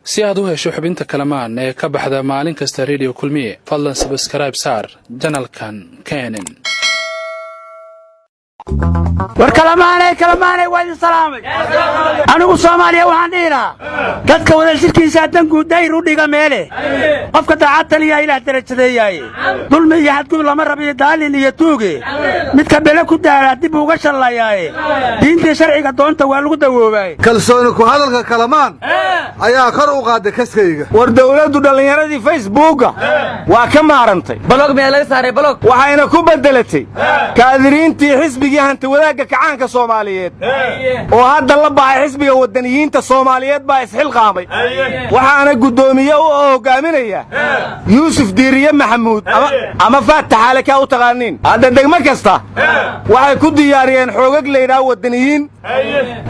si aad u hesho xubinta kalamaan ee ka baxda maalin kasta radio kulmiye fadlan subscribe saar channelkan keenin war kalamaanay waa salaamay anigu Soomaaliya waxaan dhiraa dadka wada shirkiisa dangu dayr u dhiga meele qofka daacad taliya ila darajadeeyay dulmi iyo xadgudub lama rabiyo daalin iyo tuuge midka bele ku daara dib uga shalayay diinta sharciga doonta waa lagu dawoobay kalsooni ku hadalka kalamaan ayaa kor u qaaday kaskayga war dawladdu dhalinyaradii Facebook waa ka maarantay blog meel laga saaray blog waxayna ku bedelatay kaadiriintii xisbiga hanti wadaaga kacaanka Soomaaliyeed oo hadda la baxay xisbiga wadaniyiinta Soomaaliyeed baa isxil qaamay waxaana gudoomiye u hogaaminaya Yuusuf Diiriye Maxamuud ama Faatax Halka u taqaaniin hadda degmo kasta waxay ku diyaariyeen xoogag leeyahay wadaniyiin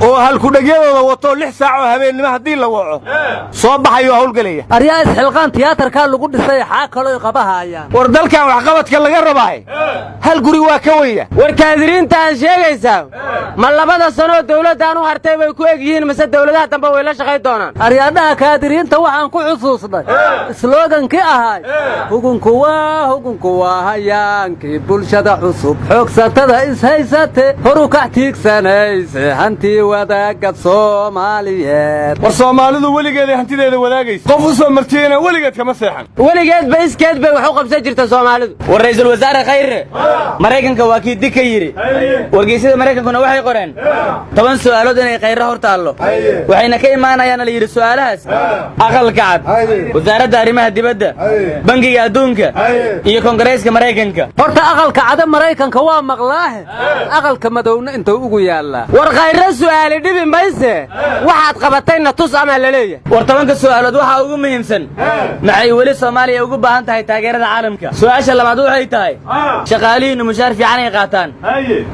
oo hal ku dhageeyada wato 6 saac oo habeenimo hadii la waco soo baxayo hawlgalaya ariyaa isxilqaan tiyaatarka lagu dhisay xaakalo qabahayaan war dalkan wax qabadka laga rabay hal guri waa ka weeya war kaadiriinta sheegaysaa ma labada sano dawladdan u hartay way ku egyihiin mise dawladaha dambe way la shaqay doonaan ariyaadaha kaadiriinta waxaan ku xusuusnay slogan-kii ahay hugunku waa hayaankii bulshada cusub xoogsatada ishaysate horu ka tiigsanaysa hantii wadaaga Soomaaliyeed war Soomaalidu weligeed hantideeda wadaagaysa qof u soo martiyana weligeed kama seexan weligeed ba iskeed bay wax u qabsan jirta Soomaalidu war ra'iisul wasaare Khayre Mareykanka waa kii dika yiri wargeysada Mareykankuna waxay qoreen 10 su'aalood inay Khayre hortaalo waxayna ka imaanayaan la yiri su'aalahaas aqalka cad wasaaradda arrimaha dibadda bangiga adduunka iyo Kongareeska Mareykanka horta aqalka cad Mareykanka waa maqlaahe aqalka madowna inta ugu yaala war Khayre su'aali dhibi mayse waxaad qabatayna tus ama la leeyahay war 10 su'aalood waxa ugu muhiimsan maxay wali Soomaaliya ugu baahan tahay taageerada caalamka su'aasha labaad waxay tahay shaqaalihiin mushaar fiican ay qaataan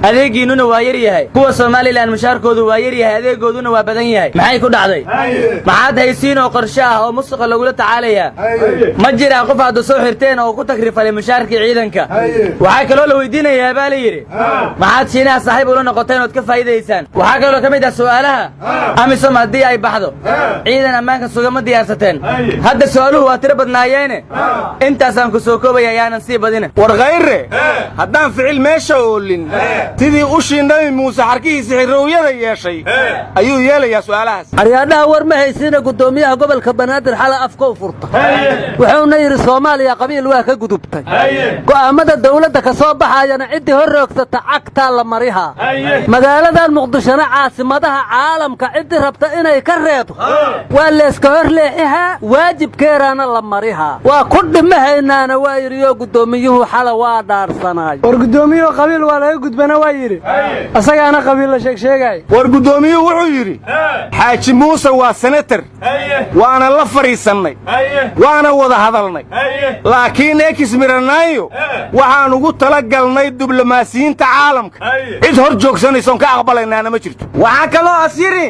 adeegiinuna waa yar yahay kuwa Soomaaliland mushaarkoodu waa yar yahay adeegooduna waa badan yahay maxay ku dhacday maxaad haysiin oo qorshe ah oo musuqa lagu la tacaalaya ma jira qof aad soo xirteen oo ku takrifalay mushaarkii ciidanka waxa kale oo la weydiinayaa baa la yiri maxaad shiinaha saaxiib ula noqoteen oo ka faa'iideysaan waxa kale oo kamid ah su'aalaha amisom hadii ay baxdo ciidan ammaanka sugama diyaarsateen hadda su'aaluhu waa tiro badnaayeen intaasaan ku soo koobay ayaanan sii badin war Khayre haddaan ficil meesha oolin sidii u shiinay Muuse xarkiisa xirooyada yeeshay ayuu yeelayaa su'aalahaas ariyaadaha war ma haysiina gudoomiyaha gobolka Banaadir xala afka u furta wuxuuna yiri Soomaaliya qabiil waa ka gudubtay go'aamada dawladda ka soo baxayana cid horroogsata cagta la mariha magaaladan Muqdisho caasimadaha caalamka cid rabta inay ka reebto waa la iska horleexiha waajibkeerana la mariha waa ku dhimahaynaana waa yiriyo gudoomiyuhu xala waa dhaarsanay war gudoomiyuhu qabiil waa laga gudbana waa yiri asagaana qabiil la sheegay war gudoomiyuhu wuxuu yiri Xaaji Muuse waa senator waana la fariisanay waana wada hadalnay laakiin ekismiranayo waxaan ugu tala galnay diblomaasiyiinta caalamka cid hor joogsanayso ka aqbalaynaana ma jirto waxa kale oo asiri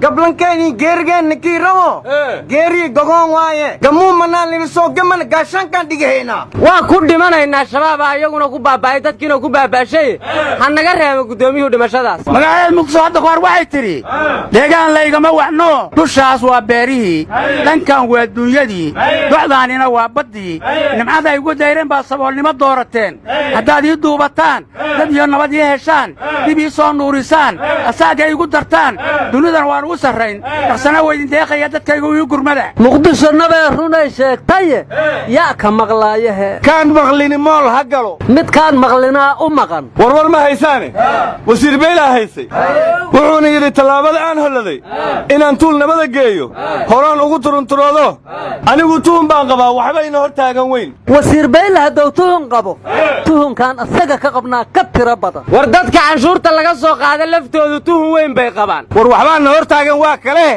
gablankeeni geergeen kiiramo geeri gogon waaye gamu manaan liso gaman gaashankan dhigayna waa ku dhimanayna shabaab ayaguna ku baabay dadkiina ku baabashay hanaga reebo gudoomiyuhu dhimashadaas magaalada Muqdisho hadda qoor waxay tiri deegaan laygama wacno dushaas waa beerihii dhankan waa dunyadii docdaanina waa badii nimcada ay ugu dayreen baa saboolnimo doorateen haddaad ii duubataan dad iyo nabad ii heshaan dib ii soo nuurisaan asaaga igu dartaan dunidan waan ugu sarrayn dhaqsana weydin deeqaya dadkaygu ii gurmada Muqdisho nabay runay sheegtay yaa ka maqlaayahe kaan maqlini mool ha galo mid kaan maqlinaa u maqan war ma haysaane wasiir Beela haysay wuxuuna yiri talaabada aan holaday inaan tuul nabada geeyo horaan ugu turunturoodo anigu tuun baan qabaa waxba ina hor taagan weyn wasiir Beela hadduu tuun qabo tuunkan asaga ka qabnaa ka tira badan war dadka canshuurta laga soo qaada laftoodu tuun weyn bay qabaan war waxba na hor taagan waa kale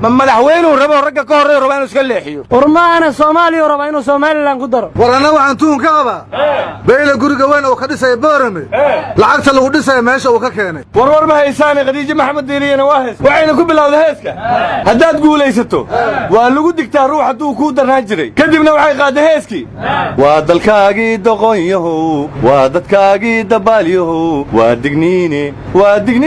ma madaxweynuhu rabo ragga ka horeeyo rabo inuu iska leexiyo war ma ana Soomaaliya rabo inuu Soomaaliland ku daro war ana waxaan tuun ka qabaa Beela guriga weyn oo ka dhisay Boorame lacagta lagu dhisay meesha uu ka keenay war ma haysan Khadiija Maxamed Diiriyana waa hees waxayna ku bilowday heeska haddaad guulaysato waa lagu digtaa ruux hadduu ku darnaan jiray kadibna waxay qaaday heeskii waa dalkaagii doqon yahow waa dadkaagii dabaalyahow waa digniine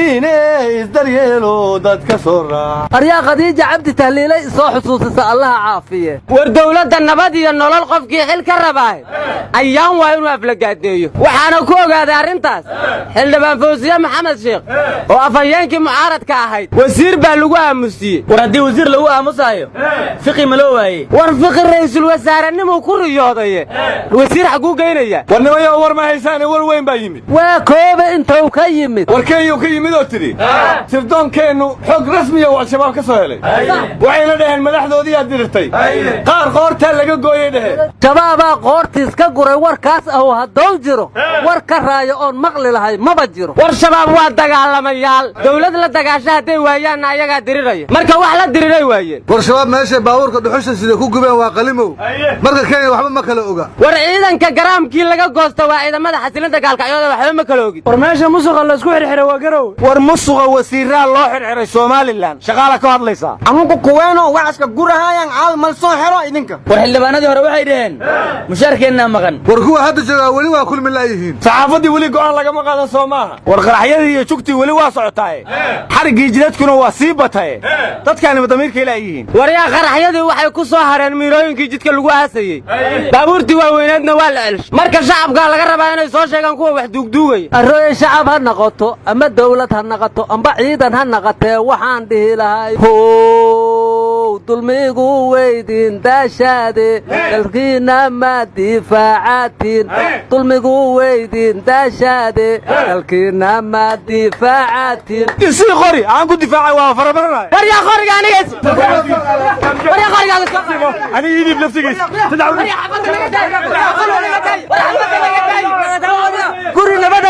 isdhiine isdaryeelo dadka soo raac aryaa khadiija cabdi tahliilay soo xusuusisa allaha caafiye war dawladda nabad iyo nolol qofkii xil ka rabaay ayaan waa inuu aflagaadeeyo waxaana ku ogaaday arrintaas xildhibaan fawsiye maxamed sheekh oo afhayeenkii mucaaradka ahayd wasiir baa lagu aamusiyey war haddii wasiir lagu aamusaayo fiqi ma loo waaye war fiqi ra'iisul wasaarenimuu ku riyoodaye wasiir xaguu geynaya war nimayo war ma haysaane war weyn baa yimid waa kooba intuu ka yimid war kenyuu ka yimid oo tidhi sirdoonkeennu xog rasmiya uu al-shabaab ka soo helay waxayna dhaheen madaxdoodii aad dirirtay qaar qoortaa laga gooyay dhaheen shabaabaa qoortiis ka guray warkaas ahu haddou jiro war ka raayo oon maqli lahay maba jiro war shabaab waa dagaalamayaal dawlad la dagaasho hadday waayaanna ayagaa diriraya marka wax la diriray waayeen war shabaab meeshay baabuurka dhuxusha sida ku gubeen waa qalimow marka kenya waxba ma kala oga war ciidanka garaamkii laga goosta waa ciidamada xasilinta gaalkacyooda waxba ma kala ogin war meesha musuqa laysku xirxiray waa garow war musuqa wasiiraa loo xirxiray somalilan shaqaala ka hadlaysaa amugu kuweeno wacaska gurahayaan caal mal soo xero idinka war xildhibaanadii hore waxay dhaheen mushaarkeennaa maqan war kuwa hadda joogaa weli waa kulmi laayihiin saxaafaddii weli go'aan lagama qaadan soo maaha war qaraxyadii iyo jugtii weli waa socotaaye xariggii jidadkuna waa sii bataye dadkaanima damiirkay laayihiin war yaa qaraxyadii waxay ku soo hareen miilooyinkii jidka lagu aasayey baabuurtii waaweyneedna waa la celshay marka shacabkaa laga rabaa inay soo sheegaan kuwa wax duugduugaya arooye shacab ha noqoto ama dawlad ha noqoto amba ciidan ha noqotee waxaan dhihi lahay how dulmigu weydin daashaade dalkiina ma difaacatin dulmigu weydin daashaade dalkiina ma difaacatin isii qori aan ku difaacay waa farabaranay war yaa qoriga anigays war yaa qoriga aniga idib laftigiisa guri nabada